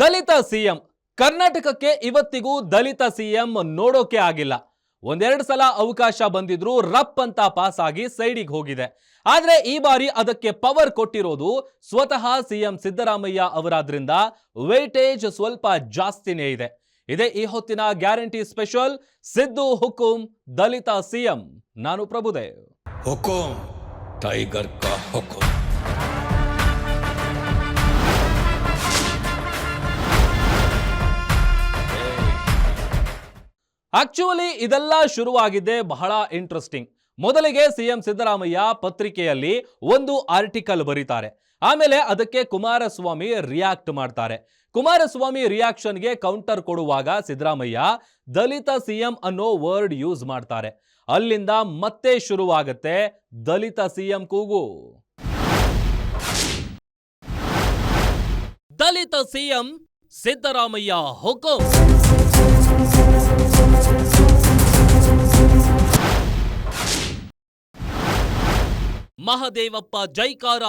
ದಲಿತ CM ಕರ್ನಾಟಕಕ್ಕೆ ಇವತ್ತಿಗೂ ದಲಿತ CM ನೋಡೋಕೆ ಆಗಿಲ್ಲ. ಒಂದೆರಡು ಸಲ ಅವಕಾಶ ಬಂದಿದ್ರು ರಪ್ ಅಂತ ಪಾಸ್ ಆಗಿ ಸೈಡಿಗೆ ಹೋಗಿದೆ. ಆದ್ರೆ ಈ ಬಾರಿ ಅದಕ್ಕೆ ಪವರ್ ಕೊಟ್ಟಿರೋದು ಸ್ವತಃ ಸಿಎಂ ಸಿದ್ದರಾಮಯ್ಯ ಅವರಾದ್ರಿಂದ ವೇಟೇಜ್ ಸ್ವಲ್ಪ ಜಾಸ್ತಿನೇ ಇದೆ. ಇದೇ ಈ ಹೊತ್ತಿನ ಗ್ಯಾರಂಟಿ ಸ್ಪೆಷಲ್ ಸಿದ್ದು ಹುಕುಂ ದಲಿತ ಸಿಎಂ. ನಾನು ಪ್ರಭುದೇವ್. ಹುಕುಂ ಟೈಗರ್ ಕಾ ಹುಕುಂ. ಆಕ್ಚುಲಿ ಇದೆಲ್ಲ ಶುರುವಾಗಿದ್ದೆ ಬಹಳ ಇಂಟ್ರೆಸ್ಟಿಂಗ್. ಮೊದಲಿಗೆ ಸಿಎಂ ಸಿದ್ದರಾಮಯ್ಯ ಪತ್ರಿಕೆಯಲ್ಲಿ ಒಂದು ಆರ್ಟಿಕಲ್ ಬರೀತಾರೆ. ಆಮೇಲೆ ಅದಕ್ಕೆ ಕುಮಾರಸ್ವಾಮಿ ರಿಯಾಕ್ಟ್ ಮಾಡ್ತಾರೆ. ಕುಮಾರಸ್ವಾಮಿ ರಿಯಾಕ್ಷನ್ಗೆ ಕೌಂಟರ್ ಕೊಡುವಾಗ ಸಿದ್ದರಾಮಯ್ಯ ದಲಿತ ಸಿಎಂ ಅನ್ನೋ ವರ್ಡ್ ಯೂಸ್ ಮಾಡ್ತಾರೆ. ಅಲ್ಲಿಂದ ಮತ್ತೆ ಶುರುವಾಗುತ್ತೆ ದಲಿತ ಸಿಎಂ ಕೂಗು. ದಲಿತ ಸಿಎಂ ಸಿದ್ದರಾಮಯ್ಯ ಹುಕುಂ. ಮಹದೇವಪ್ಪ ಜೈಕಾರ,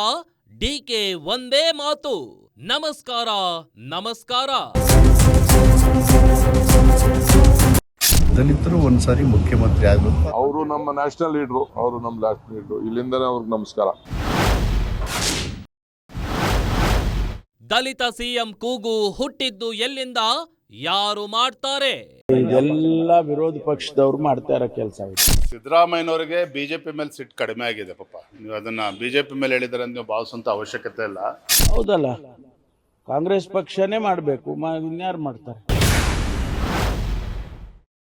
ಡಿಕೆ ಒಂದೇ ಮಾತು, ನಮಸ್ಕಾರ ನಮಸ್ಕಾರ. ದಲಿತರು ಒಂದ್ಸಾರಿ ಮುಖ್ಯಮಂತ್ರಿ ಆಗಬೇಕು. ಅವರು ನಮ್ಮ ನ್ಯಾಷನಲ್ ಲೀಡ್ರು, ಅವರು ನಮ್ಮ ನ್ಯಾಷನಲ್ ಲೀಡ್ರು. ಇಲ್ಲಿಂದನೇ ಅವ್ರಿಗೆ ನಮಸ್ಕಾರ. ದಲಿತ ಸಿಎಂ ಕೂಗು ಹುಟ್ಟಿದ್ದು ಎಲ್ಲಿಂದ, ಯಾರು ಮಾಡ್ತಾರೆ? ಇದೆಲ್ಲ ವಿರೋಧ ಪಕ್ಷದವ್ರು ಮಾಡ್ತಾ ಇರೋ ಕೆಲಸ. ಸಿದ್ದರಾಮಯ್ಯನವರಿಗೆ ಬಿಜೆಪಿ ಮೇಲೆ ಸಿಟ್ಟು ಕಡಿಮೆ ಆಗಿದೆ. ಪಾಪ ನೀವು ಅದನ್ನ ಬಿಜೆಪಿ ಮೇಲೆ ಹೇಳಿದರೆ ನೀವು ಭಾವಿಸುವಂತ ಅವಶ್ಯಕತೆ ಇಲ್ಲ. ಹೌದಲ್ಲ, ಕಾಂಗ್ರೆಸ್ ಪಕ್ಷನೇ ಮಾಡಬೇಕು, ಇನ್ಯಾರು ಮಾಡ್ತಾರೆ?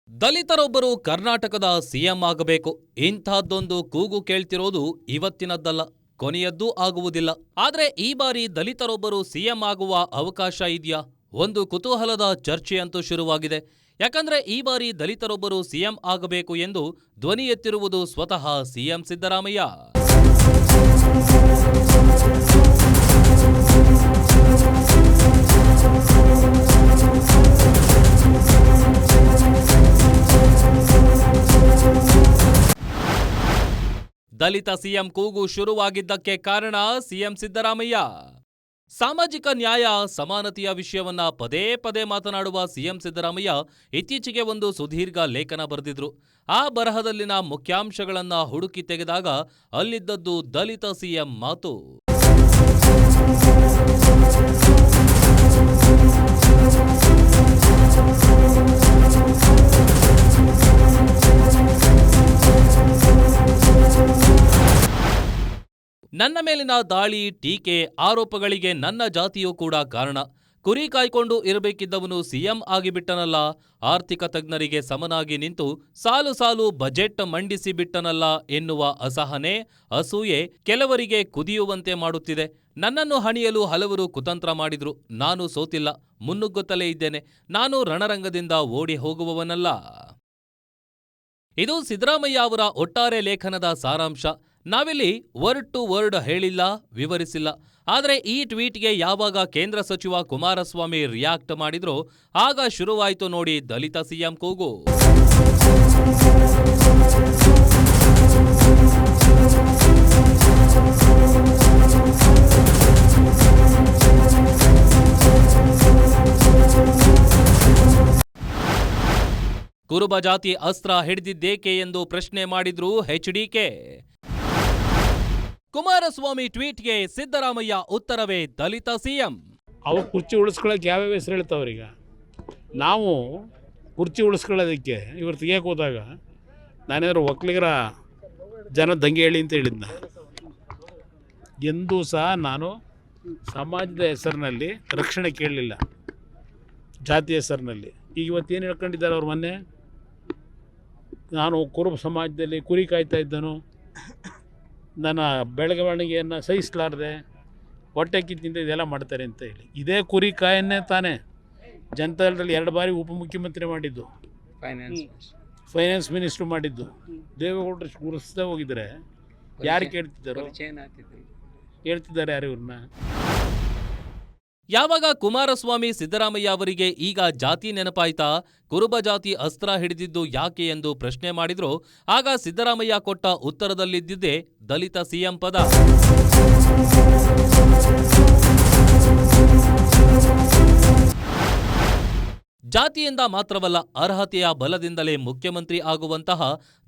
ದಲಿತರೊಬ್ಬರು ಕರ್ನಾಟಕದ ಸಿಎಂ ಆಗಬೇಕು, ಇಂಥದ್ದೊಂದು ಕೂಗು ಕೇಳ್ತಿರೋದು ಇವತ್ತಿನದ್ದಲ್ಲ, ಕೊನೆಯದ್ದೂ ಆಗುವುದಿಲ್ಲ. ಆದ್ರೆ ಈ ಬಾರಿ ದಲಿತರೊಬ್ಬರು ಸಿಎಂ ಆಗುವ ಅವಕಾಶ ಇದೆಯಾ? ಒಂದು ಕುತೂಹಲದ ಚರ್ಚೆಯಂತೂ ಶುರುವಾಗಿದೆ. ಯಾಕಂದ್ರೆ ಈ ಬಾರಿ ದಲಿತರೊಬ್ಬರು ಸಿಎಂ ಆಗಬೇಕು ಎಂದು ಧ್ವನಿ ಎತ್ತಿರುವುದು ಸ್ವತಃ ಸಿಎಂ ಸಿದ್ದರಾಮಯ್ಯ. ದಲಿತ ಸಿಎಂ ಕೂಗು ಶುರುವಾಗಿದ್ದಕ್ಕೆ ಕಾರಣ ಸಿಎಂ ಸಿದ್ದರಾಮಯ್ಯ. ಸಾಮಾಜಿಕ ನ್ಯಾಯ ಸಮಾನತೆಯ ವಿಷಯವನ್ನ ಪದೇ ಪದೇ ಮಾತನಾಡುವ ಸಿಎಂ ಸಿದ್ದರಾಮಯ್ಯ ಇತ್ತೀಚೆಗೆ ಒಂದು ಸುದೀರ್ಘ ಲೇಖನ ಬರೆದಿದ್ರು. ಆ ಬರಹದಲ್ಲಿನ ಮುಖ್ಯಾಂಶಗಳನ್ನ ಹುಡುಕಿ ತೆಗೆದಾಗ ಅಲ್ಲಿದ್ದದ್ದು ದಲಿತ ಸಿಎಂ ಮಾತು. ನನ್ನ ಮೇಲಿನ ದಾಳಿ, ಟೀಕೆ, ಆರೋಪಗಳಿಗೆ ನನ್ನ ಜಾತಿಯೂ ಕೂಡ ಕಾರಣ. ಕುರಿ ಕಾಯ್ಕೊಂಡು ಇರಬೇಕಿದ್ದವನು ಸಿಎಂ ಆಗಿಬಿಟ್ಟನಲ್ಲ, ಆರ್ಥಿಕ ತಜ್ಞರಿಗೆ ಸಮನಾಗಿ ನಿಂತು ಸಾಲು ಸಾಲು ಬಜೆಟ್ ಮಂಡಿಸಿ ಬಿಟ್ಟನಲ್ಲ ಎನ್ನುವ ಅಸಹನೆ, ಅಸೂಯೆ ಕೆಲವರಿಗೆ ಕುದಿಯುವಂತೆ ಮಾಡುತ್ತಿದೆ. ನನ್ನನ್ನು ಹಣಿಯಲು ಹಲವರು ಕುತಂತ್ರ ಮಾಡಿದ್ರು. ನಾನು ಸೋತಿಲ್ಲ, ಮುನ್ನುಗ್ಗುತ್ತಲೇ ಇದ್ದೇನೆ. ನಾನು ರಣರಂಗದಿಂದ ಓಡಿ ಹೋಗುವವನಲ್ಲ. ಇದು ಸಿದ್ದರಾಮಯ್ಯ ಅವರ ಒಟ್ಟಾರೆ ಲೇಖನದ ಸಾರಾಂಶ. ನಾವಿಲ್ಲಿ ವರ್ಡ್ ಟು ವರ್ಡ್ ಹೇಳಿಲ್ಲ, ವಿವರಿಸಿಲ್ಲ. ಆದರೆ ಈ ಟ್ವೀಟ್ಗೆ ಯಾವಾಗ ಕೇಂದ್ರ ಸಚಿವ ಕುಮಾರಸ್ವಾಮಿ ರಿಯಾಕ್ಟ್ ಮಾಡಿದ್ರೋ ಆಗ ಶುರುವಾಯಿತು ನೋಡಿ ದಲಿತ ಸಿಎಂ ಕೂಗು. ಕುರುಬ ಜಾತಿ ಅಸ್ತ್ರ ಹಿಡಿದಿದ್ದೇಕೆ ಎಂದು ಪ್ರಶ್ನೆ ಮಾಡಿದ್ರು ಎಚ್ಡಿಕೆ. ಕುಮಾರಸ್ವಾಮಿ ಟ್ವೀಟ್ಗೆ ಸಿದ್ದರಾಮಯ್ಯ ಉತ್ತರವೇ ದಲಿತ ಸಿಎಂ. ಅವ್ರು ಕುರ್ಚಿ ಉಳಿಸ್ಕೊಳ್ಳೋಕೆ ಯಾವ್ಯಾವ ಹೆಸರು ಹೇಳ್ತಾವ್ರೀಗ. ನಾವು ಕುರ್ಚಿ ಉಳಿಸ್ಕೊಳ್ಳೋದಕ್ಕೆ ಇವ್ರು ತೆಗಿಯಕ್ಕೆ ಹೋದಾಗ ನಾನೇನಾದ್ರು ಒಕ್ಕಲಿಗರ ಜನ ದಂಗೆ ಹೇಳಿ ಅಂತ ಹೇಳಿದ್ನ. ಎಂದೂ ಸಹ ನಾನು ಸಮಾಜದ ಹೆಸರಿನಲ್ಲಿ ರಕ್ಷಣೆ ಕೇಳಲಿಲ್ಲ, ಜಾತಿ ಹೆಸರಿನಲ್ಲಿ. ಈಗ ಇವತ್ತೇನು ಹೇಳ್ಕೊಂಡಿದ್ದಾರೆ ಅವ್ರು? ಮೊನ್ನೆ ನಾನು ಕುರುಬ ಸಮಾಜದಲ್ಲಿ ಕುರಿ ಕಾಯ್ತಾ ಇದ್ದನು, ನನ್ನ ಬೆಳವಣಿಗೆಯನ್ನು ಸಹಿಸಲಾರದೆ ಹೊಟ್ಟೆ ಕಿತ್ತಿಂದ ಇದೆಲ್ಲ ಮಾಡ್ತಾರೆ ಅಂತ ಹೇಳಿ. ಇದೇ ಕುರಿ ಕಾಯನ್ನೇ ತಾನೇ ಜನತಾದಳದಲ್ಲಿ 2 ಬಾರಿ ಉಪಮುಖ್ಯಮಂತ್ರಿ ಮಾಡಿದ್ದು, ಫೈನಾನ್ಸ್ ಮಿನಿಸ್ಟ್ರು ಮಾಡಿದ್ದು. ದೇವೇಗೌಡರು ಗುರುಸ್ತಾ ಹೋಗಿದ್ರೆ ಯಾರು ಕೇಳ್ತಿದ್ದಾರೋ? ಹೇಳ್ತಿದ್ದಾರೆ ಯಾರು ಇವ್ರನ್ನ? ಯಾವಾಗ ಕುಮಾರಸ್ವಾಮಿ ಸಿದ್ದರಾಮಯ್ಯ ಅವರಿಗೆ ಈಗ ಜಾತಿ ನೆನಪಾಯ್ತಾ, ಕುರುಬ ಜಾತಿ ಅಸ್ತ್ರ ಹಿಡಿದಿದ್ದು ಯಾಕೆ ಎಂದು ಪ್ರಶ್ನೆ ಮಾಡಿದ್ರು, ಆಗ ಸಿದ್ದರಾಮಯ್ಯ ಕೊಟ್ಟ ಉತ್ತರದಲ್ಲಿದ್ದಿದ್ದೇ ದಲಿತ ಸಿಎಂ ಪದ. ಜಾತಿಯಿಂದ ಮಾತ್ರವಲ್ಲ, ಅರ್ಹತೆಯ ಬಲದಿಂದಲೇ ಮುಖ್ಯಮಂತ್ರಿ ಆಗುವಂತಹ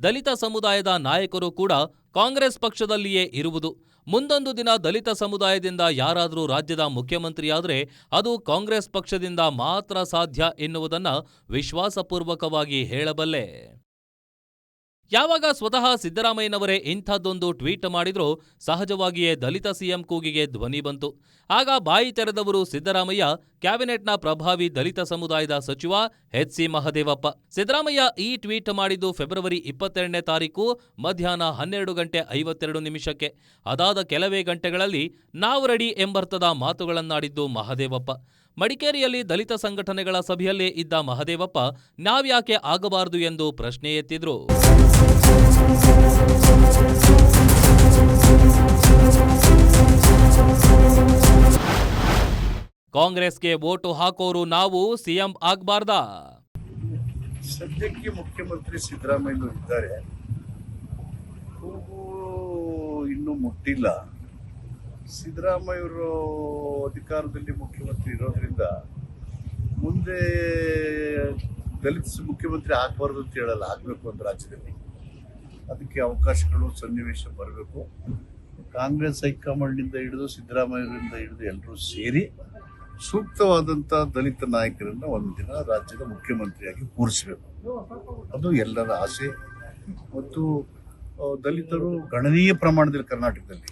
ದಲಿತ ಸಮುದಾಯದ ನಾಯಕರು ಕೂಡ ಕಾಂಗ್ರೆಸ್ ಪಕ್ಷದಲ್ಲಿಯೇ ಇರುವುದು. ಮುಂದೊಂದು ದಿನ ದಲಿತ ಸಮುದಾಯದಿಂದ ಯಾರಾದರೂ ರಾಜ್ಯದ ಮುಖ್ಯಮಂತ್ರಿಯಾದರೆ ಅದು ಕಾಂಗ್ರೆಸ್ ಪಕ್ಷದಿಂದ ಮಾತ್ರ ಸಾಧ್ಯ ಎನ್ನುವುದನ್ನ ವಿಶ್ವಾಸಪೂರ್ವಕವಾಗಿ ಹೇಳಬಲ್ಲೆ. ಯಾವಾಗ ಸ್ವತಃ ಸಿದ್ದರಾಮಯ್ಯನವರೇ ಇಂಥದ್ದೊಂದು ಟ್ವೀಟ್ ಮಾಡಿದ್ರೋ ಸಹಜವಾಗಿಯೇ ದಲಿತ ಸಿಎಂ ಕೂಗಿಗೆ ಧ್ವನಿ ಬಂತು. ಆಗ ಬಾಯಿ ತೆರೆದವರು ಸಿದ್ದರಾಮಯ್ಯ, ಕ್ಯಾಬಿನೆಟ್ನ ಪ್ರಭಾವಿ ದಲಿತ ಸಮುದಾಯದ ಸಚಿವ ಎಚ್.ಸಿ. ಮಹದೇವಪ್ಪ. ಸಿದ್ದರಾಮಯ್ಯ ಈ ಟ್ವೀಟ್ ಮಾಡಿದ್ದು ಫೆಬ್ರವರಿ 22ನೇ ತಾರೀಕು ಮಧ್ಯಾಹ್ನ 12:52. ಅದಾದ ಕೆಲವೇ ಗಂಟೆಗಳಲ್ಲಿ ನಾವು ರೆಡಿ ಎಂಬರ್ಥದ ಮಾತುಗಳನ್ನಾಡಿದ್ದು ಮಹದೇವಪ್ಪ. ಮಡಿಕೇರಿಯಲ್ಲಿ ದಲಿತ ಸಂಘಟನೆಗಳ ಸಭೆಯಲ್ಲೇ ಇದ್ದ ಮಹದೇವಪ್ಪ ನಾವ್ಯಾಕೆ ಆಗಬಾರದು ಎಂದು ಪ್ರಶ್ನೆ ಎತ್ತಿದ್ರು. ಕಾಂಗ್ರೆಸ್ಗೆ ವೋಟು ಹಾಕೋರು ನಾವು ಸಿಎಂ ಆಗ್ಬಾರ್ದಾ? ಸದ್ಯಕ್ಕೆ ಮುಖ್ಯಮಂತ್ರಿ ಸಿದ್ದರಾಮಯ್ಯನವರು ಇದ್ದಾರೆ. ಕೂಗು ಇನ್ನೂ ಮುಟ್ಟಿಲ್ಲ. ಸಿದ್ದರಾಮಯ್ಯವರು ಅಧಿಕಾರದಲ್ಲಿ ಮುಖ್ಯಮಂತ್ರಿ ಇರೋದ್ರಿಂದ ಮುಂದೆ ದಲಿತ ಮುಖ್ಯಮಂತ್ರಿ ಆಗಬಾರ್ದು ಅಂತ ಹೇಳಲ್ಲ, ಆಗಬೇಕು ಅಂತ ರಾಜ್ಯದಲ್ಲಿ. ಅದಕ್ಕೆ ಅವಕಾಶಗಳು ಸನ್ನಿವೇಶ ಬರಬೇಕು. ಕಾಂಗ್ರೆಸ್ ಹೈಕಮಾಂಡ್ನಿಂದ ಹಿಡಿದು ಸಿದ್ದರಾಮಯ್ಯರಿಂದ ಹಿಡಿದು ಎಲ್ಲರೂ ಸೇರಿ ಸೂಕ್ತವಾದಂಥ ದಲಿತ ನಾಯಕರನ್ನು ಒಂದು ದಿನ ರಾಜ್ಯದ ಮುಖ್ಯಮಂತ್ರಿಯಾಗಿ ಕೂರಿಸಬೇಕು. ಅದು ಎಲ್ಲರ ಆಸೆ. ಮತ್ತು ದಲಿತರು ಗಣನೀಯ ಪ್ರಮಾಣದಲ್ಲಿ ಕರ್ನಾಟಕದಲ್ಲಿ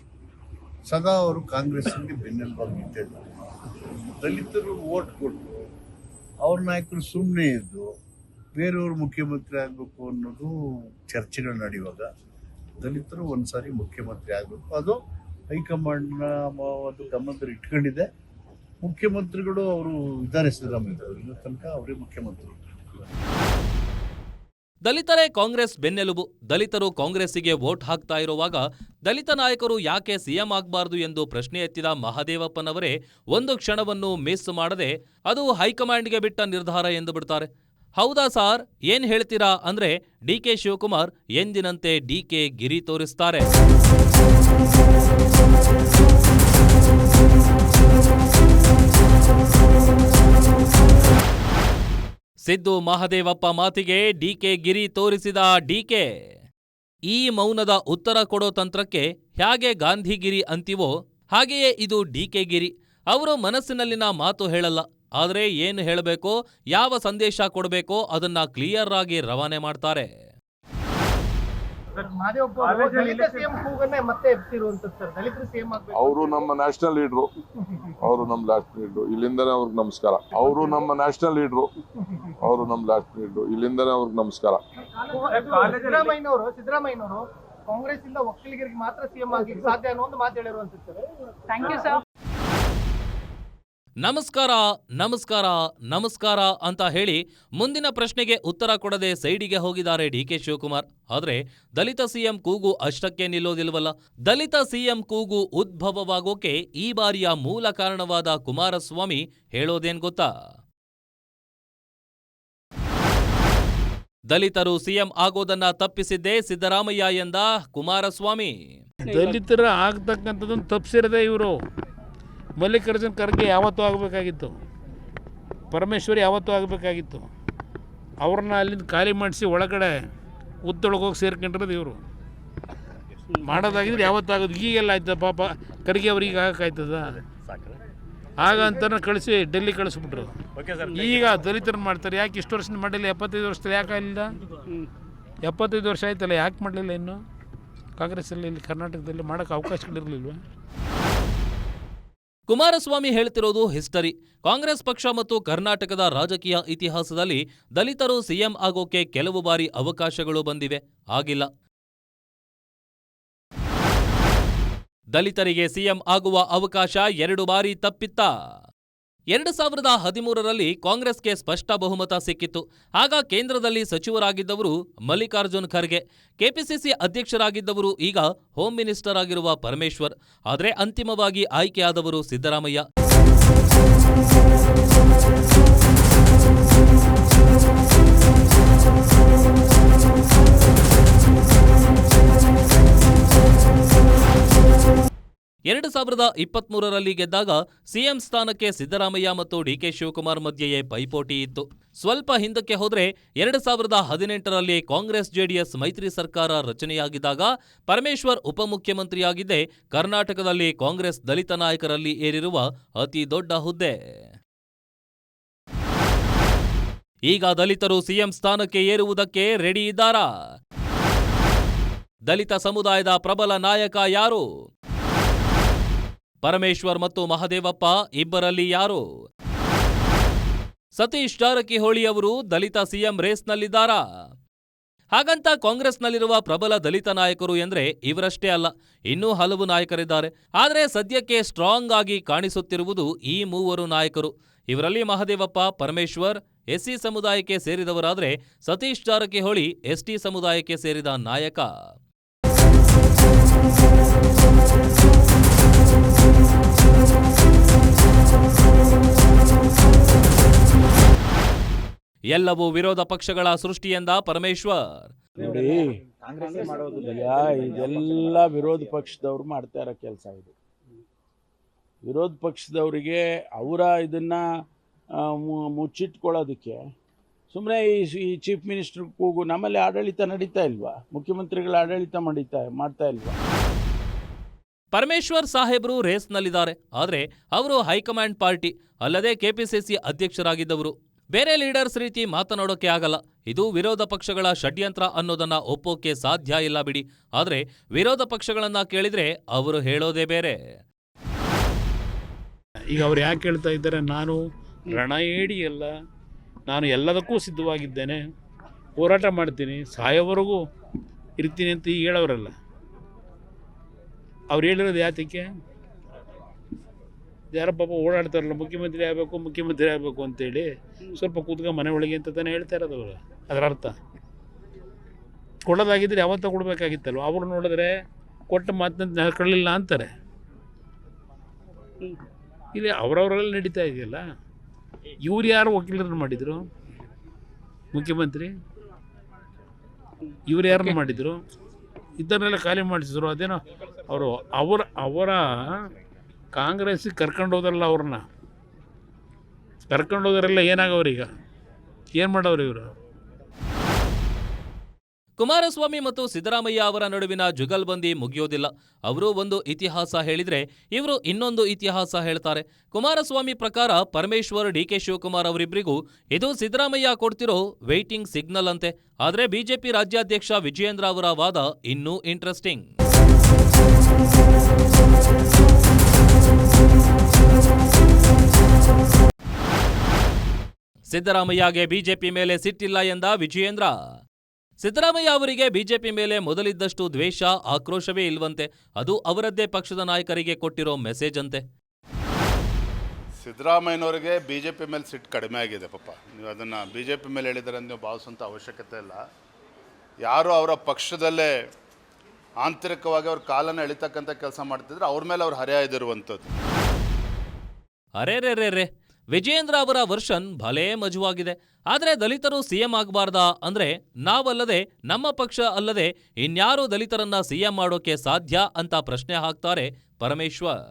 ಸದಾ ಅವರು ಕಾಂಗ್ರೆಸ್ಸಿಗೆ ಬೆನ್ನೆಲುಬಾಗಿ ನಿಂತಿದ್ದಾರೆ. ದಲಿತರು ವೋಟ್ ಕೊಟ್ಟು ಅವ್ರ ನಾಯಕರು ಸುಮ್ಮನೆ ಇದ್ದು ಬೇರೆಯವರು ಮುಖ್ಯಮಂತ್ರಿ ಆಗಬೇಕು ಅನ್ನೋದು ಚರ್ಚೆಗಳು ನಡೆಯುವಾಗ ದಲಿತರು ಒಂದ್ಸಾರಿ ಮುಖ್ಯಮಂತ್ರಿ ಆಗಬೇಕು. ಅದು ಹೈಕಮಾಂಡ್ನ ಒಂದು ಗಮನದಲ್ಲಿ ಇಟ್ಕೊಂಡಿದೆ. ಮುಖ್ಯಮಂತ್ರಿಗಳು ಅವರು ಇದ್ದಾರೆ, ಸಿದ್ದರಾಮಯ್ಯ ಇನ್ನೂ ತನಕ ಅವರೇ ಮುಖ್ಯಮಂತ್ರಿ. ದಲಿತರೇ ಕಾಂಗ್ರೆಸ್ ಬೆನ್ನೆಲುಬು. ದಲಿತರು ಕಾಂಗ್ರೆಸ್ಸಿಗೆ ವೋಟ್ ಹಾಕ್ತಾ ಇರುವಾಗ ದಲಿತ ನಾಯಕರು ಯಾಕೆ ಸಿಎಂ ಆಗಬಾರದು ಎಂದು ಪ್ರಶ್ನೆ ಎತ್ತಿದ ಮಹದೇವಪ್ಪನವರೇ ಒಂದು ಕ್ಷಣವನ್ನು ಮಿಸ್ ಮಾಡದೆ ಅದು ಹೈಕಮಾಂಡ್ಗೆ ಬಿಟ್ಟ ನಿರ್ಧಾರ ಎಂದು ಬಿಡ್ತಾರೆ. ಹೌದಾ ಸಾರ್, ಏನ್ ಹೇಳ್ತೀರಾ ಅಂದ್ರೆ ಡಿಕೆ ಶಿವಕುಮಾರ್ ಎಂದಿನಂತೆ ಡಿಕೆ ಗಿರಿ ತೋರಿಸ್ತಾರೆ. ಸಿದ್ದು ಮಹದೇವಪ್ಪ ಮಾತಿಗೆ ಡಿಕೆ ಗಿರಿ ತೋರಿಸಿದ ಡಿಕೆ. ಈ ಮೌನದ ಉತ್ತರ ಕೊಡೋ ತಂತ್ರಕ್ಕೆ ಹೇಗೆ ಗಾಂಧಿಗಿರಿ ಅಂತೀವೋ ಹಾಗೆಯೇ ಇದು ಡಿಕೆ ಗಿರಿ. ಅವರು ಮನಸ್ಸಿನಲ್ಲಿನ ಮಾತು ಹೇಳಲ್ಲ, ಆದರೆ ಏನು ಹೇಳಬೇಕೋ, ಯಾವ ಸಂದೇಶ ಕೊಡಬೇಕೋ ಅದನ್ನ ಕ್ಲಿಯರ್ ಆಗಿ ರವಾನೆ ಮಾಡ್ತಾರೆ. ಅವರು ನಮ್ಮ ನ್ಯಾಷನಲ್ ಲೀಡ್ರು, ಅವರು ನಮ್ಮ ಲಾಸ್ಟ್ ಲೀಡ್ರು. ಇಲ್ಲಿಂದನೇ ಅವ್ರಿಗೆ ನಮಸ್ಕಾರ. ಅವರು ನಮ್ಮ ನ್ಯಾಷನಲ್ ಲೀಡ್ರು, ಅವರು ನಮ್ಮ ಲಾಸ್ಟ್ ಲೀಡ್ರು. ಇಲ್ಲಿಂದನೇ ಅವ್ರಿಗೆ ನಮಸ್ಕಾರ. ಸಿದ್ದರಾಮಯ್ಯನವರು ಕಾಂಗ್ರೆಸ್ ಇಂದ ಒಕ್ಕಲಿಗರಿಗೆ ಮಾತ್ರ ಸಿಎಂ ಆಗ್ಲಿಕ್ಕೆ ಸಾಧ್ಯ ಅನ್ನೋ ಒಂದು ಮಾತು ಹೇಳಿರುವಂತದ್ದು. Thank you sir. ನಮಸ್ಕಾರ ನಮಸ್ಕಾರ ನಮಸ್ಕಾರ ಅಂತ ಹೇಳಿ ಮುಂದಿನ ಪ್ರಶ್ನೆಗೆ ಉತ್ತರ ಕೊಡದೆ ಸೈಡಿಗೆ ಹೋಗಿದ್ದಾರೆ ಡಿಕೆ ಶಿವಕುಮಾರ್. ಆದ್ರೆ ದಲಿತ ಸಿಎಂ ಕೂಗು ಅಷ್ಟಕ್ಕೆ ನಿಲ್ಲೋದಿಲ್ವಲ್ಲ. ದಲಿತ ಸಿಎಂ ಕೂಗು ಉದ್ಭವವಾಗೋಕೆ ಈ ಬಾರಿಯ ಮೂಲ ಕಾರಣವಾದ ಕುಮಾರಸ್ವಾಮಿ ಹೇಳೋದೇನ್ ಗೊತ್ತಾ? ದಲಿತರು ಸಿಎಂ ಆಗೋದನ್ನ ತಪ್ಪಿಸಿದ್ದೇ ಸಿದ್ದರಾಮಯ್ಯ ಎಂದ ಕುಮಾರಸ್ವಾಮಿ. ದಲಿತರ ಆಗ್ತಕ್ಕಂಥದ್ದನ್ನು ತಪ್ಪಿಸಿರದೆ ಇವರು. ಮಲ್ಲಿಕಾರ್ಜುನ್ ಖರ್ಗೆ ಯಾವತ್ತೂ ಆಗಬೇಕಾಗಿತ್ತು, ಪರಮೇಶ್ವರಿ ಯಾವತ್ತೂ ಆಗಬೇಕಾಗಿತ್ತು. ಅವ್ರನ್ನ ಅಲ್ಲಿಂದ ಖಾಲಿ ಮಾಡಿಸಿ ಒಳಗಡೆ ಉದ್ದೊಳಗೆ ಹೋಗಿ ಸೇರ್ಕೊಂಡಿರೋದು ಇವರು. ಮಾಡೋದಾಗಿದ್ರೆ ಯಾವತ್ತಾಗೋದು. ಈಗೆಲ್ಲ ಆಯ್ತದ ಪಾಪ ಖರ್ಗೆ ಅವ್ರಿಗೆ ಆಗಕ್ಕಾಯ್ತದ? ಆಗ ಅಂತ ಕಳಿಸಿ ಡೆಲ್ಲಿ ಕಳಿಸ್ಬಿಟ್ರು. ಈಗ ದಲಿತರನ್ನ ಮಾಡ್ತಾರೆ. ಯಾಕೆ ಇಷ್ಟು ವರ್ಷ ಮಾಡಲಿಲ್ಲ? 75 ವರ್ಷದಲ್ಲಿ ಯಾಕೆ ಆಗಲಿಲ್ಲ? 75 ವರ್ಷ ಆಯ್ತಲ್ಲ, ಯಾಕೆ ಮಾಡಲಿಲ್ಲ? ಇನ್ನು ಕಾಂಗ್ರೆಸ್ಸಲ್ಲಿ ಇಲ್ಲಿ ಕರ್ನಾಟಕದಲ್ಲಿ ಮಾಡೋಕ್ಕೆ ಅವಕಾಶಗಳಿರಲಿಲ್ವ? ಕುಮಾರಸ್ವಾಮಿ ಹೇಳ್ತಿರೋದು ಹಿಸ್ಟರಿ. ಕಾಂಗ್ರೆಸ್ ಪಕ್ಷ ಮತ್ತು ಕರ್ನಾಟಕದ ರಾಜಕೀಯ ಇತಿಹಾಸದಲ್ಲಿ ದಲಿತರು ಸಿಎಂ ಆಗೋಕೆ ಕೆಲವು ಬಾರಿ ಅವಕಾಶಗಳು ಬಂದಿವೆ, ಆಗಿಲ್ಲ. ದಲಿತರಿಗೆ ಸಿಎಂ ಆಗುವ ಅವಕಾಶ 2 ಬಾರಿ ತಪ್ಪಿತ್ತ. 2013ರಲ್ಲಿ ಕಾಂಗ್ರೆಸ್ಗೆ ಸ್ಪಷ್ಟ ಬಹುಮತ ಸಿಕ್ಕಿತ್ತು. ಆಗ ಕೇಂದ್ರದಲ್ಲಿ ಸಚಿವರಾಗಿದ್ದವರು ಮಲ್ಲಿಕಾರ್ಜುನ್ ಖರ್ಗೆ, ಕೆಪಿಸಿಸಿ ಅಧ್ಯಕ್ಷರಾಗಿದ್ದವರು ಈಗ ಹೋಮ್ ಮಿನಿಸ್ಟರ್ ಆಗಿರುವ ಪರಮೇಶ್ವರ್. ಆದರೆ ಅಂತಿಮವಾಗಿ ಆಯ್ಕೆಯಾದವರು ಸಿದ್ದರಾಮಯ್ಯ. 2023ರಲ್ಲಿ ಗೆದ್ದಾಗ ಸಿಎಂ ಸ್ಥಾನಕ್ಕೆ ಸಿದ್ದರಾಮಯ್ಯ ಮತ್ತು ಡಿಕೆ ಶಿವಕುಮಾರ್ ಮಧ್ಯೆಯೇ ಪೈಪೋಟಿ ಇತ್ತು. ಸ್ವಲ್ಪ ಹಿಂದಕ್ಕೆ ಹೋದ್ರೆ 2018ರಲ್ಲಿ ಕಾಂಗ್ರೆಸ್ ಜೆಡಿಎಸ್ ಮೈತ್ರಿ ಸರ್ಕಾರ ರಚನೆಯಾಗಿದ್ದಾಗ ಪರಮೇಶ್ವರ್ ಉಪಮುಖ್ಯಮಂತ್ರಿಯಾಗಿದ್ದೇ ಕರ್ನಾಟಕದಲ್ಲಿ ಕಾಂಗ್ರೆಸ್ ದಲಿತ ನಾಯಕರಲ್ಲಿ ಏರಿರುವ ಅತಿ ದೊಡ್ಡ ಹುದ್ದೆ. ಈಗ ದಲಿತರು ಸಿಎಂ ಸ್ಥಾನಕ್ಕೆ ಏರುವುದಕ್ಕೆ ರೆಡಿ ಇದ್ದಾರಾ? ದಲಿತ ಸಮುದಾಯದ ಪ್ರಬಲ ನಾಯಕ ಯಾರು? ಪರಮೇಶ್ವರ್ ಮತ್ತು ಮಹದೇವಪ್ಪ ಇಬ್ಬರಲ್ಲಿ ಯಾರು? ಸತೀಶ್ ಜಾರಕಿಹೊಳಿ ಅವರು ದಲಿತ ಸಿಎಂ ರೇಸ್ನಲ್ಲಿದ್ದಾರಾ? ಹಾಗಂತ ಕಾಂಗ್ರೆಸ್ನಲ್ಲಿರುವ ಪ್ರಬಲ ದಲಿತ ನಾಯಕರು ಎಂದ್ರೆ ಇವರಷ್ಟೇ ಅಲ್ಲ, ಇನ್ನೂ ಹಲವು ನಾಯಕರಿದ್ದಾರೆ. ಆದರೆ ಸದ್ಯಕ್ಕೆ ಸ್ಟ್ರಾಂಗ್ ಆಗಿ ಕಾಣಿಸುತ್ತಿರುವುದು ಈ ಮೂವರು ನಾಯಕರು. ಇವರಲ್ಲಿ ಮಹದೇವಪ್ಪ, ಪರಮೇಶ್ವರ್ ಎಸ್ಸಿ ಸಮುದಾಯಕ್ಕೆ ಸೇರಿದವರಾದರೆ ಸತೀಶ್ ಜಾರಕಿಹೊಳಿ ಎಸ್ಟಿ ಸಮುದಾಯಕ್ಕೆ ಸೇರಿದ ನಾಯಕ. ಎಲ್ಲವೂ ವಿರೋಧ ಪಕ್ಷಗಳ ಸೃಷ್ಟಿಯೆಂದ ಪರಮೇಶ್ವರ್. ನೋಡಿ, ಇದೆಲ್ಲ ವಿರೋಧ ಪಕ್ಷದವ್ರು ಮಾಡ್ತಾ ಇರೋ ಕೆಲಸ. ಇದು ವಿರೋಧ ಪಕ್ಷದವರಿಗೆ ಅವರ ಇದನ್ನ ಮುಚ್ಚಿಟ್ಕೊಳ್ಳೋದಕ್ಕೆ ಸುಮ್ಮನೆ ಈ ಚೀಫ್ ಮಿನಿಸ್ಟರ್ ಕೂಗು. ನಮ್ಮಲ್ಲಿ ಆಡಳಿತ ನಡೀತಾ ಇಲ್ವಾ? ಮುಖ್ಯಮಂತ್ರಿಗಳ ಆಡಳಿತ ಮಾಡ್ತಾ ಇಲ್ವಾ? ಪರಮೇಶ್ವರ್ ಸಾಹೇಬ್ರು ರೇಸ್ನಲ್ಲಿದ್ದಾರೆ. ಆದರೆ ಅವರು ಹೈಕಮಾಂಡ್ ಪಾರ್ಟಿ ಅಲ್ಲದೆ ಕೆಪಿಸಿಸಿ ಅಧ್ಯಕ್ಷರಾಗಿದ್ದವರು. ಬೇರೆ ಲೀಡರ್ಸ್ ರೀತಿ ಮಾತನಾಡೋಕೆ ಆಗಲ್ಲ. ಇದು ವಿರೋಧ ಪಕ್ಷಗಳ ಷಡ್ಯಂತ್ರ ಅನ್ನೋದನ್ನ ಒಪ್ಪೋಕೆ ಸಾಧ್ಯ ಇಲ್ಲ ಬಿಡಿ. ಆದರೆ ವಿರೋಧ ಪಕ್ಷಗಳನ್ನ ಕೇಳಿದ್ರೆ ಅವರು ಹೇಳೋದೇ ಬೇರೆ. ಈಗ ಅವ್ರು ಯಾಕೆ ಹೇಳ್ತಾ ಇದ್ದಾರೆ, ನಾನು ರಣ ಅಲ್ಲ, ನಾನು ಎಲ್ಲದಕ್ಕೂ ಸಿದ್ಧವಾಗಿದ್ದೇನೆ, ಹೋರಾಟ ಮಾಡ್ತೀನಿ, ಸಾಯೋವರೆಗೂ ಇರ್ತೀನಿ ಅಂತ ಈಗ ಹೇಳೋರಲ್ಲ. ಅವ್ರು ಹೇಳಿರೋದು ಯಾತಕ್ಕೆ? ಯಾರೋ ಪಾಪ ಓಡಾಡ್ತಾರಲ್ಲ, ಮುಖ್ಯಮಂತ್ರಿ ಆಗಬೇಕು ಅಂತೇಳಿ ಸ್ವಲ್ಪ ಕೂತ್ಕೊಂಡು ಮನೆ ಒಳಗೆ ಅಂತ ತಾನೇ ಹೇಳ್ತಾ ಇರೋದು ಅವರು. ಅದರ ಅರ್ಥ ಕೊಡೋದಾಗಿದ್ದರೆ ಯಾವತ್ತೂ ಕೊಡಬೇಕಾಗಿತ್ತಲ್ವ. ಅವ್ರು ನೋಡಿದ್ರೆ ಕೊಟ್ಟ ಮಾತನ್ನ ನಡ್ಕೊಳ್ಳಿಲ್ಲ ಅಂತಾರೆ. ಇಲ್ಲಿ ಅವರವರೆಲ್ಲ ನಡೀತಾ ಇದೆಯಲ್ಲ. ಇವ್ರು ಯಾರು ವಕೀಲರನ್ನು ಮಾಡಿದರು? ಮುಖ್ಯಮಂತ್ರಿ ಇವ್ರು ಯಾರನ್ನು ಮಾಡಿದರು? ಇದನ್ನೆಲ್ಲ ಖಾಲಿ ಮಾಡಿಸಿದ್ರು. ಅದೇನೋ ಅವರ ಕಾಂಗ್ರೆಸ್ಸಿಗೆ ಕರ್ಕೊಂಡೋದ್ರಲ್ಲ, ಅವ್ರನ್ನ ಕರ್ಕೊಂಡೋದ್ರೆಲ್ಲ ಏನಾಗವ್ರೀಗ? ಏನು ಮಾಡೋರು ಇವರು? ಕುಮಾರಸ್ವಾಮಿ ಮತ್ತು ಸಿದ್ದರಾಮಯ್ಯ ಅವರ ನಡುವಿನ ಜುಗಲ್ಬಂದಿ ಮುಗಿಯೋದಿಲ್ಲ. ಅವರು ಒಂದು ಇತಿಹಾಸ ಹೇಳಿದ್ರೆ ಇವರು ಇನ್ನೊಂದು ಇತಿಹಾಸ ಹೇಳ್ತಾರೆ. ಕುಮಾರಸ್ವಾಮಿ ಪ್ರಕಾರ ಪರಮೇಶ್ವರ್, ಡಿಕೆ ಶಿವಕುಮಾರ್ ಅವರಿಬ್ಬರಿಗೂ ಇದು ಸಿದ್ದರಾಮಯ್ಯ ಕೊಡ್ತಿರೋ ವೇಟಿಂಗ್ ಸಿಗ್ನಲ್ ಅಂತೆ. ಆದರೆ ಬಿಜೆಪಿ ರಾಜ್ಯಾಧ್ಯಕ್ಷ ವಿಜಯೇಂದ್ರ ಅವರ ವಾದ ಇನ್ನೂ ಇಂಟ್ರೆಸ್ಟಿಂಗ್. ಸಿದ್ದರಾಮಯ್ಯಗೆ ಬಿಜೆಪಿ ಮೇಲೆ ಸಿಟ್ಟಿಲ್ಲ ಎಂದ ವಿಜಯೇಂದ್ರ. ಸಿದ್ದರಾಮಯ್ಯ ಅವರಿಗೆ ಬಿಜೆಪಿ ಮೇಲೆ ಮೊದಲಿದ್ದಷ್ಟು ದ್ವೇಷ, ಆಕ್ರೋಶವೇ ಇಲ್ವಂತೆ. ಅದು ಅವರದ್ದೇ ಪಕ್ಷದ ನಾಯಕರಿಗೆ ಕೊಟ್ಟಿರೋ ಮೆಸೇಜ್ ಅಂತೆ. ಸಿದ್ದರಾಮಯ್ಯನವರಿಗೆ ಬಿಜೆಪಿ ಮೇಲೆ ಸಿಟ್ಟು ಕಡಿಮೆ ಆಗಿದೆ ಪಾಪ. ನೀವು ಅದನ್ನು ಬಿಜೆಪಿ ಮೇಲೆ ಹೇಳಿದರೆ ನೀವು ಭಾವಿಸುವಂಥ ಅವಶ್ಯಕತೆ ಇಲ್ಲ. ಯಾರು ಅವರ ಪಕ್ಷದಲ್ಲೇ ಆಂತರಿಕವಾಗಿ ಅವ್ರ ಕಾಲನ್ನು ಎಳಿತಕ್ಕಂಥ ಕೆಲಸ ಮಾಡ್ತಿದ್ರೆ ಅವ್ರ ಮೇಲೆ ಅವ್ರು ಹರಿಯಾಯ್ದಿರುವಂಥದ್ದು. ಅರೆ ವಿಜಯೇಂದ್ರ ಅವರ ವರ್ಷನ್ ಭಲೇ ಮಜವಾಗಿದೆ. ಆದರೆ ದಲಿತರು ಸಿಎಂ ಆಗಬಾರ್ದಾ ಅಂದ್ರೆ ನಾವಲ್ಲದೆ, ನಮ್ಮ ಪಕ್ಷ ಅಲ್ಲದೆ ಇನ್ಯಾರು ದಲಿತರನ್ನ ಸಿಎಂ ಮಾಡೋಕೆ ಸಾಧ್ಯ ಅಂತ ಪ್ರಶ್ನೆ ಹಾಕ್ತಾರೆ ಪರಮೇಶ್ವರ್.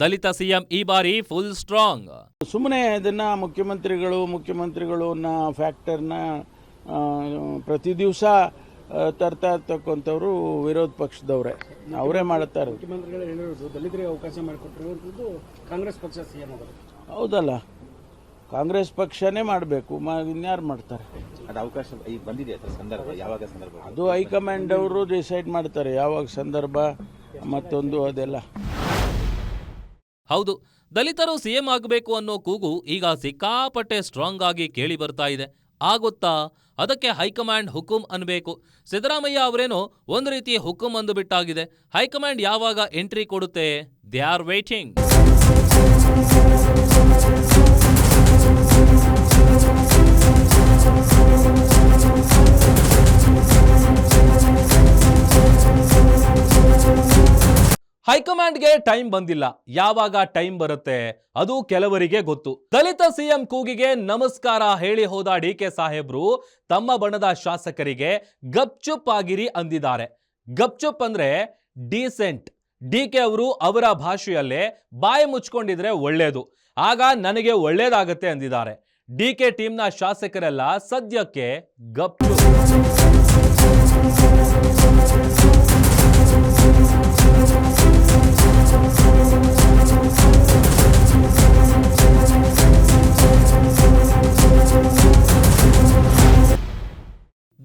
ದಲಿತ ಸಿಎಂ ಈ ಬಾರಿ ಫುಲ್ ಸ್ಟ್ರಾಂಗ್. ಸುಮ್ಮನೆ ಇದನ್ನ ಮುಖ್ಯಮಂತ್ರಿಗಳನ್ನ ಫ್ಯಾಕ್ಟರ್ನ ಪ್ರತಿ ದಿವಸ ತರ್ತಾ ಇರ್ತಕ್ಕಂಥವ್ರು ವಿರೋಧ ಪಕ್ಷದವರೇ, ಅವರೇ ಮಾಡುತ್ತಾರೆ. ಮುಖ್ಯಮಂತ್ರಿಗಳು ಹೇಳಿರೋದು ದಲಿತರಿಗೆ ಅವಕಾಶ ಮಾಡಿಕೊಟ್ಟಿರುವಂಥದ್ದು ಕಾಂಗ್ರೆಸ್ ಪಕ್ಷ ಸಿಎಂ ಅವರು. ಹೌದಲ್ಲ, ಕಾಂಗ್ರೆಸ್ ಪಕ್ಷನೇ ಮಾಡಬೇಕು, ಇನ್ಯಾರು ಮಾಡ್ತಾರೆ? ಅದು ಅವಕಾಶ ಬಂದಿದೆ ಸಂದರ್ಭ, ಯಾವಾಗ ಸಂದರ್ಭ ಅದು ಹೈಕಮಾಂಡ್ ಅವರು ಡಿಸೈಡ್ ಮಾಡ್ತಾರೆ, ಯಾವಾಗ ಸಂದರ್ಭ ಮತ್ತೊಂದು ಅದೆಲ್ಲ. ಹೌದು, ದಲಿತರು ಸಿಎಂ ಆಗಬೇಕು ಅನ್ನೋ ಕೂಗು ಈಗ ಸಿಕ್ಕಾಪಟ್ಟೆ ಸ್ಟ್ರಾಂಗ್ ಆಗಿ ಕೇಳಿ ಬರ್ತಾ ಇದೆ. ಆಗುತ್ತಾ? ಅದಕ್ಕೆ ಹೈಕಮಾಂಡ್ ಹುಕುಂ ಅನ್ಬೇಕು. ಸಿದ್ದರಾಮಯ್ಯ ಅವರೇನೋ ಒಂದು ರೀತಿ ಹುಕುಂ ಅಂದುಬಿಟ್ಟಾಗಿದೆ. ಹೈಕಮಾಂಡ್ ಯಾವಾಗ ಎಂಟ್ರಿ ಕೊಡುತ್ತೆ? They are waiting. ಹೈಕಮಾಂಡ್ಗೆ ಟೈಮ್ ಬಂದಿಲ್ಲ. ಯಾವಾಗ ಟೈಮ್ ಬರುತ್ತೆ ಅದು ಕೆಲವರಿಗೆ ಗೊತ್ತು. ದಲಿತ ಸಿಎಂ ಕೂಗಿಗೆ ನಮಸ್ಕಾರ ಹೇಳಿ ಹೋದ ಡಿಕೆ ಸಾಹೇಬ್ರು ತಮ್ಮ ಬಣದ ಶಾಸಕರಿಗೆ ಗಪ್ಚುಪ್ ಆಗಿರಿ ಅಂದಿದ್ದಾರೆ. ಗಪ್ಚುಪ್ ಅಂದ್ರೆ ಡೀಸೆಂಟ್. ಡಿಕೆ ಅವರು ಅವರ ಭಾಷೆಯಲ್ಲೇ ಬಾಯಿ ಮುಚ್ಕೊಂಡಿದ್ರೆ ಒಳ್ಳೇದು, ಆಗ ನನಗೆ ಒಳ್ಳೇದಾಗತ್ತೆ ಅಂದಿದ್ದಾರೆ. ಡಿಕೆ ಟೀಮ್ನ ಶಾಸಕರೆಲ್ಲ ಸದ್ಯಕ್ಕೆ ಗಪ್ಚುಪ್.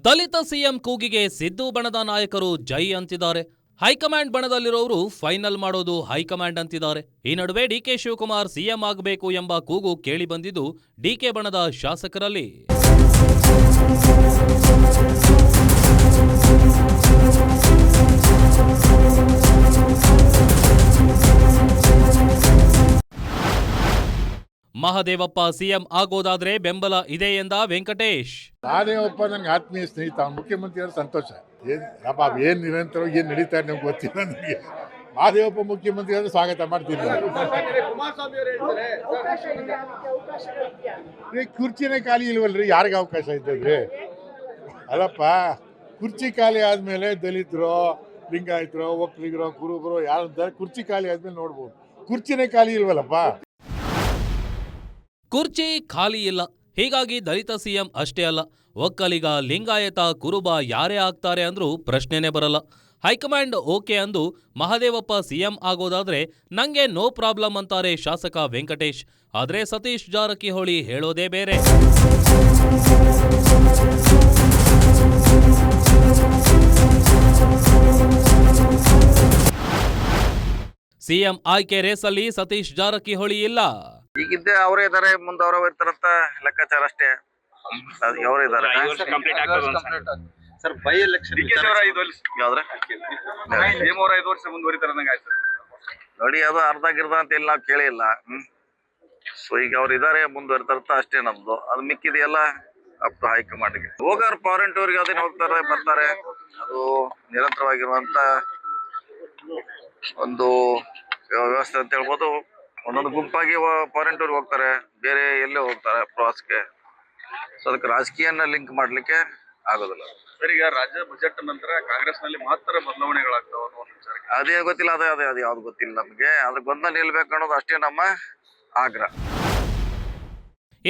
ದಲಿತ ಸಿಎಂ ಕೂಗಿಗೆ ಸಿದ್ದು ಬಣದ ನಾಯಕರು ಜೈ ಅಂತಿದ್ದಾರೆ. ಹೈಕಮಾಂಡ್ ಬಣದಲ್ಲಿರೋರು ಫೈನಲ್ ಮಾಡೋದು ಹೈಕಮಾಂಡ್ ಅಂತಿದ್ದಾರೆ. ಈ ನಡುವೆ ಡಿಕೆ ಶಿವಕುಮಾರ್ ಸಿಎಂ ಆಗಬೇಕು ಎಂಬ ಕೂಗು ಕೇಳಿ ಬಂದಿದ್ದು ಡಿಕೆ ಬಣದ ಶಾಸಕರಲ್ಲಿ. ಮಹದೇವಪ್ಪ ಸಿಎಂ ಆಗೋದಾದ್ರೆ ಬೆಂಬಲ ಇದೆ ಎಂದ ವೆಂಕಟೇಶ್. ಮಹದೇವಪ್ಪ ನನಗೆ ಆತ್ಮೀಯ ಸ್ನೇಹಿತ, ಮುಖ್ಯಮಂತ್ರಿಯವರು ಸಂತೋಷ. ಏನ್ ನಿರಂತರ ಏನ್ ನಡೀತಾ ಇದೆ ನಮ್ಗೆ ಗೊತ್ತಿಲ್ಲ. ನನಗೆ ಮಹದೇವಪ್ಪ ಮುಖ್ಯಮಂತ್ರಿ ಆದ್ರೆ ಸ್ವಾಗತ ಮಾಡ್ತೀನಿ. ಕುರ್ಚಿನೇ ಖಾಲಿ ಇಲ್ವಲ್ರಿ, ಯಾರಿಗೆ ಅವಕಾಶ ಇದ್ದದ್ರಿ? ಅಲ್ಲಪ್ಪ, ಕುರ್ಚಿ ಖಾಲಿ ಆದ್ಮೇಲೆ ದಲಿತರು, ಲಿಂಗಾಯತರು, ಒಕ್ಕಲಿಗರು, ಕುರುಬರು ಯಾರು ಕುರ್ಚಿ ಖಾಲಿ ಆದ್ಮೇಲೆ ನೋಡ್ಬೋದು. ಕುರ್ಚಿನೇ ಖಾಲಿ ಇಲ್ವಲ್ಲಪ್ಪ. ಕುರ್ಚಿ ಖಾಲಿ ಇಲ್ಲ, ಹೀಗಾಗಿ ದಲಿತ ಸಿಎಂ ಅಷ್ಟೇ ಅಲ್ಲ, ಒಕ್ಕಲಿಗ, ಲಿಂಗಾಯತ, ಕುರುಬ ಯಾರೇ ಆಗ್ತಾರೆ ಅಂದ್ರೂ ಪ್ರಶ್ನೆನೇ ಬರಲ್ಲ. ಹೈಕಮಾಂಡ್ ಓಕೆ ಅಂದು ಮಹದೇವಪ್ಪ ಸಿಎಂ ಆಗೋದಾದ್ರೆ ನಂಗೆ ನೋ ಪ್ರಾಬ್ಲಮ್ ಅಂತಾರೆ ಶಾಸಕ ವೆಂಕಟೇಶ್. ಆದ್ರೆ ಸತೀಶ್ ಜಾರಕಿಹೊಳಿ ಹೇಳೋದೇ ಬೇರೆ. ಸಿಎಂ ಆಯ್ಕೆ ರೇಸಲ್ಲಿ ಸತೀಶ್ ಜಾರಕಿಹೊಳಿ ಇಲ್ಲ. ಈಗಿದ್ದೆ ಅವರೇ ಇದಾರೆ, ಮುಂದೆ ಅವರೇ ಇರ್ತಾರಂತ ಲೆಕ್ಕಾಚಾರ ಅಷ್ಟೇ. ಅವರೇ ಇದಾರೆ. ಸರ್, ಬೈ ಎಲೆಕ್ಷನ್ ನೋಡಿ, ಅದು ಅರ್ಧ ಗಿರ್ಧ ಅಂತ ಇಲ್ಲಿ ನಾವು ಕೇಳಿಲ್ಲ. ಸೊ ಈಗ ಅವ್ರು ಇದಾರೆ, ಮುಂದುವರಿತಾರಂತ ಅಷ್ಟೇ ನಮ್ದು. ಅದು ಮಿಕ್ಕಿದೆಯಲ್ಲ ಅಪ್ ಟು ಹೈಕಮಾಂಡ್ಗೆ. ಹೋಗೋರು ಫಾರಿನ್ ಟೂರ್ಗೆ ಅದೇನು ಹೋಗ್ತಾರೆ ಬರ್ತಾರೆ, ಅದು ನಿರಂತರವಾಗಿರುವಂತ ಒಂದು ವ್ಯವಸ್ಥೆ ಅಂತ ಹೇಳ್ಬೋದು. ಒಂದೊಂದು ಗುಂಪಾಗಿ ಫಾರಿನ್ ಟೂರ್ಗೆ ಹೋಗ್ತಾರೆ, ಬೇರೆ ಎಲ್ಲೇ ಹೋಗ್ತಾರೆ ಪ್ರವಾಸಕ್ಕೆ. ಸೊ ಅದಕ್ಕೆ ರಾಜಕೀಯನ ಲಿಂಕ್ ಮಾಡ್ಲಿಕ್ಕೆ ಆಗೋದಿಲ್ಲ. ಸರ್, ಈಗ ರಾಜ್ಯ ಬಜೆಟ್ ನಂತರ ಕಾಂಗ್ರೆಸ್ ನಲ್ಲಿ ಮಾತ್ರ ಬದಲಾವಣೆಗಳಾಗ್ತಾವ ಅನ್ನೋ ವಿಚಾರ ಅದೇ ಗೊತ್ತಿಲ್ಲ, ಅದು ಯಾವ್ದು ಗೊತ್ತಿಲ್ಲ ನಮ್ಗೆ. ಅದಕ್ಕೆ ಬಂದ ನಿಲ್ಬೇಕು ಅನ್ನೋದು ಅಷ್ಟೇ ನಮ್ಮ ಆಗ್ರಹ.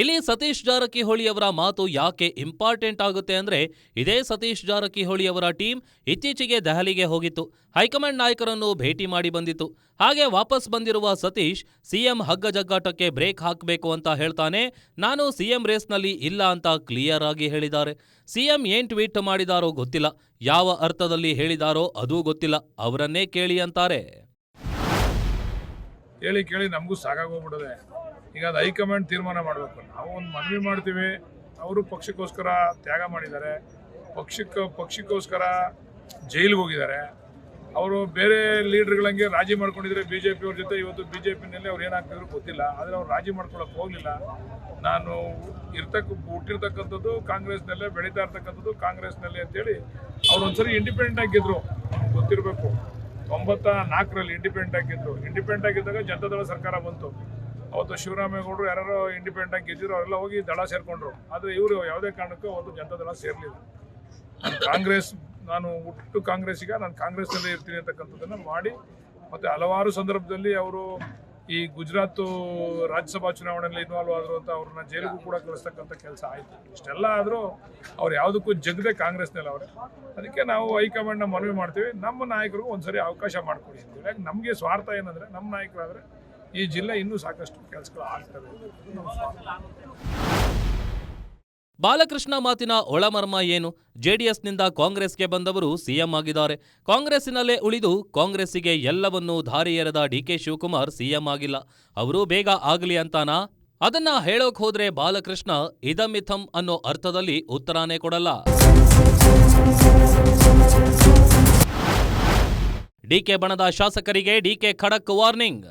ಇಲ್ಲಿ ಸತೀಶ್ ಜಾರಕಿಹೊಳಿ ಅವರ ಮಾತು ಯಾಕೆ ಇಂಪಾರ್ಟೆಂಟ್ ಆಗುತ್ತೆ ಅಂದ್ರೆ, ಇದೇ ಸತೀಶ್ ಜಾರಕಿಹೊಳಿ ಅವರ ಟೀಮ್ ಇತ್ತೀಚೆಗೆ ದೆಹಲಿಗೆ ಹೋಗಿತ್ತು, ಹೈಕಮಾಂಡ್ ನಾಯಕರನ್ನು ಭೇಟಿ ಮಾಡಿ ಬಂದಿತ್ತು. ಹಾಗೆ ವಾಪಸ್ ಬಂದಿರುವ ಸತೀಶ್ ಸಿಎಂ ಹಗ್ಗ ಜಗ್ಗಾಟಕ್ಕೆ ಬ್ರೇಕ್ ಹಾಕಬೇಕು ಅಂತ ಹೇಳ್ತಾನೆ. ನಾನು ಸಿಎಂ ರೇಸ್ನಲ್ಲಿ ಇಲ್ಲ ಅಂತ ಕ್ಲಿಯರ್ ಆಗಿ ಹೇಳಿದ್ದಾರೆ. ಸಿಎಂ ಏನ್ ಟ್ವೀಟ್ ಮಾಡಿದಾರೋ ಗೊತ್ತಿಲ್ಲ, ಯಾವ ಅರ್ಥದಲ್ಲಿ ಹೇಳಿದಾರೋ ಅದೂ ಗೊತ್ತಿಲ್ಲ, ಅವರನ್ನೇ ಕೇಳಿ ಅಂತಾರೆ. ಕೇಳಿ ನಮಗೂ ಸಾಕಾಗೋಗ್ಬಿಡೋದೆ. ಈಗ ಅದು ಹೈಕಮಾಂಡ್ ತೀರ್ಮಾನ ಮಾಡಬೇಕು. ನಾವು ಒಂದು ಮನವಿ ಮಾಡ್ತೀವಿ, ಅವರು ಪಕ್ಷಕ್ಕೋಸ್ಕರ ತ್ಯಾಗ ಮಾಡಿದ್ದಾರೆ, ಪಕ್ಷಕ್ಕೋಸ್ಕರ ಜೈಲಿಗೆ ಹೋಗಿದ್ದಾರೆ. ಅವರು ಬೇರೆ ಲೀಡರ್ಗಳಂಗೆ ರಾಜಿ ಮಾಡ್ಕೊಂಡಿದ್ರೆ BJP ಅವ್ರ ಜೊತೆ, ಇವತ್ತು BJPನಲ್ಲಿ ಅವ್ರು ಏನಾಗ್ತಿದ್ರು ಗೊತ್ತಿಲ್ಲ. ಆದರೆ ಅವ್ರು ರಾಜಿ ಮಾಡ್ಕೊಳಕ್ಕೆ ಹೋಗಲಿಲ್ಲ. ನಾನು ಹುಟ್ಟಿರ್ತಕ್ಕಂಥದ್ದು ಕಾಂಗ್ರೆಸ್ನಲ್ಲೇ, ಬೆಳೀತಾ ಇರ್ತಕ್ಕಂಥದ್ದು ಕಾಂಗ್ರೆಸ್ನಲ್ಲೇ ಅಂತೇಳಿ ಅವ್ರು ಒಂದ್ಸರಿ ಇಂಡಿಪೆಂಡೆಂಟ್ ಆಗಿದ್ರು, ಗೊತ್ತಿರಬೇಕು. 94ರಲ್ಲಿ ಇಂಡಿಪೆಂಡೆಂಟ್ ಆಗಿದ್ರು. ಇಂಡಿಪೆಂಡೆಂಟ್ ಆಗಿದ್ದಾಗ ಜನತಾದಳ ಸರ್ಕಾರ ಬಂತು. ಅವತ್ತು ಶಿವರಾಮೇಗೌಡರು ಯಾರು ಇಂಡಿಪೆಂಡೆಂಟ್ ಆಗಿ ಗೆದ್ದಿದ್ರು, ಅವರೆಲ್ಲ ಹೋಗಿ ದಳ ಸೇರ್ಕೊಂಡ್ರು. ಆದರೆ ಇವರು ಯಾವುದೇ ಕಾರಣಕ್ಕೂ ಅವತ್ತು ಜನತಾದಳ ಸೇರಲಿಲ್ಲ. ನಾನು ಹುಟ್ಟು ಕಾಂಗ್ರೆಸ್ಸಿಗ, ನಾನು ಕಾಂಗ್ರೆಸ್ನಲ್ಲೇ ಇರ್ತೀನಿ ಅಂತಕ್ಕಂಥದ್ದನ್ನು ಮಾಡಿ, ಮತ್ತು ಹಲವಾರು ಸಂದರ್ಭದಲ್ಲಿ ಅವರು ಈ ಗುಜರಾತ್ ರಾಜ್ಯಸಭಾ ಚುನಾವಣೆಯಲ್ಲಿ ಇನ್ವಾಲ್ವ್ ಆದರು ಅಂತ ಅವ್ರನ್ನ ಜೈಲಿಗೂ ಕೂಡ ಕಳಿಸ್ತಕ್ಕಂಥ ಕೆಲಸ ಆಯಿತು. ಇಷ್ಟೆಲ್ಲ ಆದರೂ ಅವ್ರು ಯಾವುದಕ್ಕೂ ಜಗದೆ ಕಾಂಗ್ರೆಸ್ನಲ್ಲಿ ಅವರೇ. ಅದಕ್ಕೆ ನಾವು ಹೈಕಮಾಂಡ್ನ ಮನವಿ ಮಾಡ್ತೀವಿ, ನಮ್ಮ ನಾಯಕರಿಗೂ ಒಂದ್ಸರಿ ಅವಕಾಶ ಮಾಡಿಕೊಡಿ ಅಂತೀವಿ. ಯಾಕೆ ನಮಗೆ ಸ್ವಾರ್ಥ ಏನಂದರೆ, ನಮ್ಮ ನಾಯಕರಾದರೆ ಈ ಜಿಲ್ಲೆ ಇನ್ನೂ ಸಾಕಷ್ಟು ಕೆಲಸಗಳು ಆಗ್ತವೆ. ನಮ್ಮ ಸ್ವಾರ್ಥ. ಬಾಲಕೃಷ್ಣ ಮಾತಿನ ಒಳಮರ್ಮ ಏನು? ಜೆಡಿಎಸ್ನಿಂದ ಕಾಂಗ್ರೆಸ್ಗೆ ಬಂದವರು ಸಿಎಂ ಆಗಿದ್ದಾರೆ. ಕಾಂಗ್ರೆಸ್ಸಿನಲ್ಲೇ ಉಳಿದು ಕಾಂಗ್ರೆಸ್ಸಿಗೆ ಎಲ್ಲವನ್ನೂ ಧಾರೆ ಎರೆದ ಡಿಕೆ ಶಿವಕುಮಾರ್ ಸಿಎಂ ಆಗಿಲ್ಲ. ಅವರು ಬೇಗ ಆಗಲಿ ಅಂತಾನಾ? ಅದನ್ನ ಹೇಳೋಕ್ ಹೋದ್ರೆ ಬಾಲಕೃಷ್ಣ ಇದಮಿಥಂ ಅನ್ನೋ ಅರ್ಥದಲ್ಲಿ ಉತ್ತರಾನೇ ಕೊಡಲ್ಲ. ಡಿಕೆ ಬಣದ ಶಾಸಕರಿಗೆ ಡಿಕೆ ಖಡಕ್ ವಾರ್ನಿಂಗ್.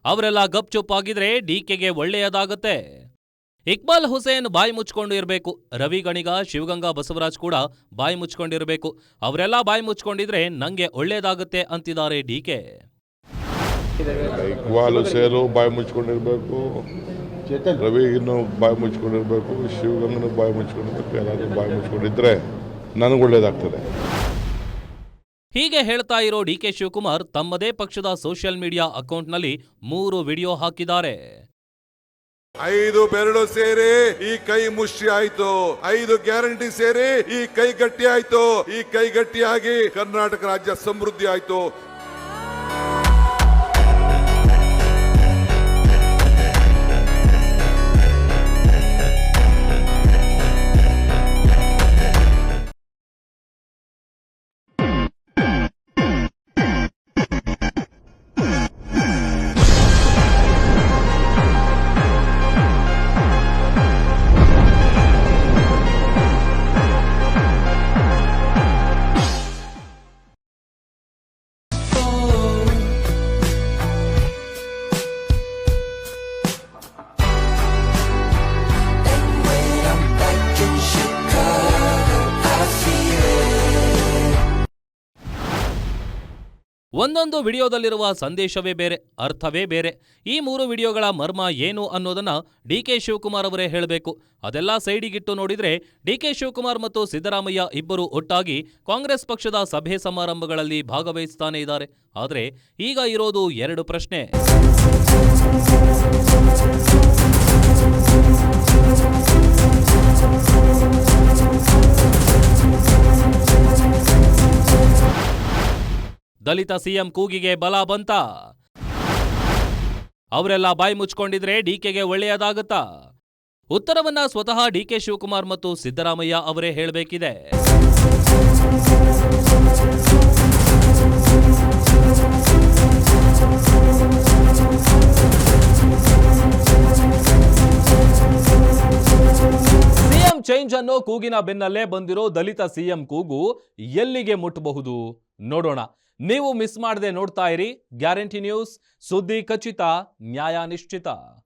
ಅವರೆಲ್ಲ ಗಪ್ಚುಪ್ ಆಗಿದ್ರೆ ಡಿಕೆಗೆ ಒಳ್ಳೆಯದಾಗತ್ತೆ. ಇಕ್ಬಾಲ್ ಹುಸೇನ್ ಬಾಯಿ ಮುಚ್ಕೊಂಡು ಇರಬೇಕು. ರವಿ ಗಣಿಗ, ಶಿವಗಂಗಾ ಬಸವರಾಜ್ ಕೂಡ ಬಾಯಿ ಮುಚ್ಕೊಂಡಿರಬೇಕು. ಅವರೆಲ್ಲ ಬಾಯಿ ಮುಚ್ಕೊಂಡಿದ್ರೆ ನಂಗೆ ಒಳ್ಳೇದಾಗುತ್ತೆ ಅಂತಿದ್ದಾರೆ ಡಿಕೆ. ಇಕ್ಬಾಲ್ ಹುಸೇನು ಬಾಯಿ ಮುಚ್ಕೊಂಡಿರ್ಬೇಕು, ರವಿಗಿನ್ನು ಬಾಯಿ ಮುಚ್ಕೊಂಡಿರ್ಬೇಕು, ಶಿವಗಂಗನು ಬಾಯಿ ಮುಚ್ಕೊಂಡಿರ್ಬೇಕು. ಎಲ್ಲರೂ ಬಾಯಿ ಮುಚ್ಕೊಂಡಿದ್ರೆ ನನಗೆ ಒಳ್ಳೇದಾಗ್ತದೆ. ಹೀಗೆ ಹೇಳ್ತಾ ಇರೋ ಡಿಕೆ ಶಿವಕುಮಾರ್ ತಮ್ಮದೇ ಪಕ್ಷದ ಸೋಷಿಯಲ್ ಮೀಡಿಯಾ ಅಕೌಂಟ್ನಲ್ಲಿ 3 ವಿಡಿಯೋ ಹಾಕಿದ್ದಾರೆ. 5 ಬೆರಳು ಸೇರಿ ಈ ಕೈ ಮುಷ್ಟಿ ಆಯ್ತು, 5 ಗ್ಯಾರಂಟಿ ಸೇರಿ ಈ ಕೈ ಗಟ್ಟಿ ಆಯ್ತು, ಈ ಕೈ ಗಟ್ಟಿಯಾಗಿ ಕರ್ನಾಟಕ ರಾಜ್ಯ ಸಮೃದ್ಧಿ ಆಯ್ತು. ಒಂದೊಂದು ವಿಡಿಯೋದಲ್ಲಿರುವ ಸಂದೇಶವೇ ಬೇರೆ, ಅರ್ಥವೇ ಬೇರೆ. ಈ 3 ವಿಡಿಯೋಗಳ ಮರ್ಮ ಏನು ಅನ್ನೋದನ್ನ ಡಿಕೆ ಶಿವಕುಮಾರ್ ಅವರೇ ಹೇಳಬೇಕು. ಅದೆಲ್ಲ ಸೈಡಿಗಿಟ್ಟು ನೋಡಿದ್ರೆ ಡಿಕೆ ಶಿವಕುಮಾರ್ ಮತ್ತು ಸಿದ್ದರಾಮಯ್ಯ ಇಬ್ಬರು ಒಟ್ಟಾಗಿ ಕಾಂಗ್ರೆಸ್ ಪಕ್ಷದ ಸಭೆ ಸಮಾರಂಭಗಳಲ್ಲಿ ಭಾಗವಹಿಸ್ತಾನೆ ಇದ್ದಾರೆ. ಆದರೆ ಈಗ ಇರೋದು 2 ಪ್ರಶ್ನೆ. ದಲಿತ ಸಿಎಂ ಕೂಗಿಗೆ ಬಲ ಬಂತ? ಅವರೆಲ್ಲ ಬಾಯಿ ಮುಚ್ಕೊಂಡಿದ್ರೆ ಡಿಕೆಗೆ ಒಳ್ಳೆಯದಾಗತ್ತಾ? ಉತ್ತರವನ್ನ ಸ್ವತಃ ಡಿಕೆ ಶಿವಕುಮಾರ್ ಮತ್ತು ಸಿದ್ದರಾಮಯ್ಯ ಅವರೇ ಹೇಳಬೇಕಿದೆ. ಸಿಎಂ ಚೇಂಜ್ ಅನ್ನೋ ಕೂಗಿನ ಬೆನ್ನಲ್ಲೇ ಬಂದಿರೋ ದಲಿತ ಸಿಎಂ ಕೂಗು ಎಲ್ಲಿಗೆ ಮುಟ್ಟಬಹುದು ನೋಡೋಣ. ನೀವು ಮಿಸ್ ಮಾಡದೆ ನೋಡ್ತಾ ಇರಿ ಗ್ಯಾರಂಟಿ ನ್ಯೂಸ್. ಸುದ್ದಿ ಖಚಿತ, ನ್ಯಾಯ ನಿಶ್ಚಿತ.